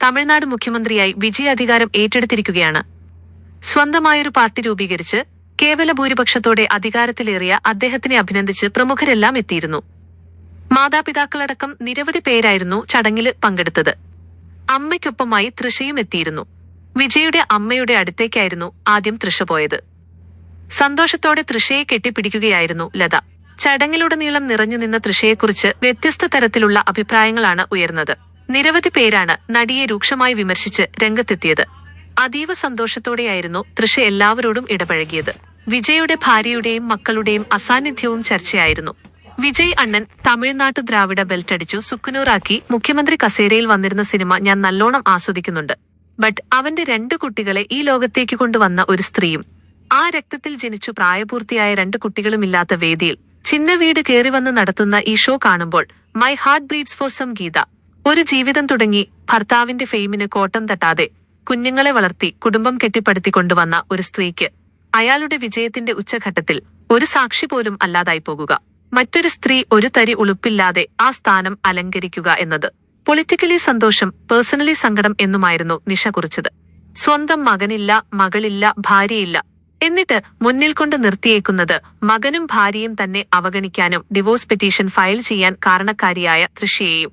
തമിഴ്നാട് മുഖ്യമന്ത്രിയായി വിജയ് അധികാരം ഏറ്റെടുത്തിരിക്കുകയാണ്. സ്വന്തമായൊരു പാർട്ടി രൂപീകരിച്ച് കേവല ഭൂരിപക്ഷത്തോടെ അധികാരത്തിലേറിയ അദ്ദേഹത്തിനെ അഭിനന്ദിച്ച് പ്രമുഖരെല്ലാം എത്തിയിരുന്നു. മാതാപിതാക്കളടക്കം നിരവധി പേരായിരുന്നു ചടങ്ങിൽ പങ്കെടുത്തത്. അമ്മയ്ക്കൊപ്പമായി തൃഷയും എത്തിയിരുന്നു. വിജയുടെ അമ്മയുടെ അടുത്തേക്കായിരുന്നു ആദ്യം തൃഷ പോയത്. സന്തോഷത്തോടെ തൃഷയെ കെട്ടിപ്പിടിക്കുകയായിരുന്നു ലത. ചടങ്ങിലുടനീളം നിറഞ്ഞുനിന്ന തൃഷയെക്കുറിച്ച് വ്യത്യസ്ത തരത്തിലുള്ള അഭിപ്രായങ്ങളാണ് ഉയർന്നത്. നിരവധി പേരാണ് നടിയെ രൂക്ഷമായി വിമർശിച്ച് രംഗത്തെത്തിയത്. അതീവ സന്തോഷത്തോടെയായിരുന്നു തൃഷ എല്ലാവരോടും ഇടപഴകിയത്. വിജയുടെ ഭാര്യയുടെയും മക്കളുടെയും അസാന്നിധ്യവും ചർച്ചയായിരുന്നു. വിജയ് അണ്ണൻ തമിഴ്നാട്ടു ദ്രാവിഡ ബെൽറ്റടിച്ചു സുക്കുനൂറാക്കി മുഖ്യമന്ത്രി കസേരയിൽ വന്നിരുന്ന സിനിമ ഞാൻ നല്ലോണം ആസ്വദിക്കുന്നുണ്ട്. ബട്ട് അവന്റെ 2 കുട്ടികളെ ഈ ലോകത്തേക്ക് കൊണ്ടുവന്ന ഒരു സ്ത്രീയും ആ രക്തത്തിൽ ജനിച്ചു പ്രായപൂർത്തിയായ 2 കുട്ടികളുമില്ലാത്ത വേദിയിൽ ചിന്ന വീട് കയറി വന്ന് നടത്തുന്ന ഈ ഷോ കാണുമ്പോൾ my heart bleeds for Sangeetha. ഒരു ജീവിതം തുടങ്ങി ഭർത്താവിന്റെ ഫെയിമിന് കോട്ടം തട്ടാതെ കുഞ്ഞുങ്ങളെ വളർത്തി കുടുംബം കെട്ടിപ്പടുത്തിക്കൊണ്ടുവന്ന ഒരു സ്ത്രീക്ക് അയാളുടെ വിജയത്തിന്റെ ഉച്ചഘട്ടത്തിൽ ഒരു സാക്ഷി പോലും അല്ലാതായി പോകുക, മറ്റൊരു സ്ത്രീ ഒരു തരി ഉളുപ്പില്ലാതെ ആ സ്ഥാനം അലങ്കരിക്കുക എന്നത് പൊളിറ്റിക്കലി സന്തോഷം, പേഴ്സണലി സങ്കടം എന്നുമായിരുന്നു നിഷ കുറിച്ചത്. സ്വന്തം മകനില്ല, മകളില്ല, ഭാര്യയില്ല, എന്നിട്ട് മുന്നിൽ കൊണ്ട് നിർത്തിയേക്കുന്നത് മകനും ഭാര്യയും തന്നെ അവഗണിക്കാനും ഡിവോഴ്സ് പെറ്റീഷൻ ഫയൽ ചെയ്യാൻ കാരണക്കാരിയായ തൃഷയെയും.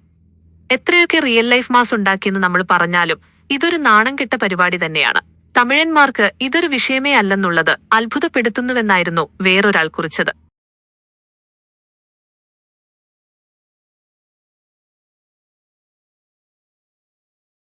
എത്രയൊക്കെ റിയൽ ലൈഫ് മാസ് ഉണ്ടാക്കിയെന്ന് നമ്മൾ പറഞ്ഞാലും ഇതൊരു നാണം കെട്ട പരിപാടി തന്നെയാണ്. തമിഴന്മാർക്ക് ഇതൊരു വിഷയമേ അല്ലെന്നുള്ളത് അത്ഭുതപ്പെടുത്തുന്നുവെന്നായിരുന്നു വേറൊരാൾ കുറിച്ചത്.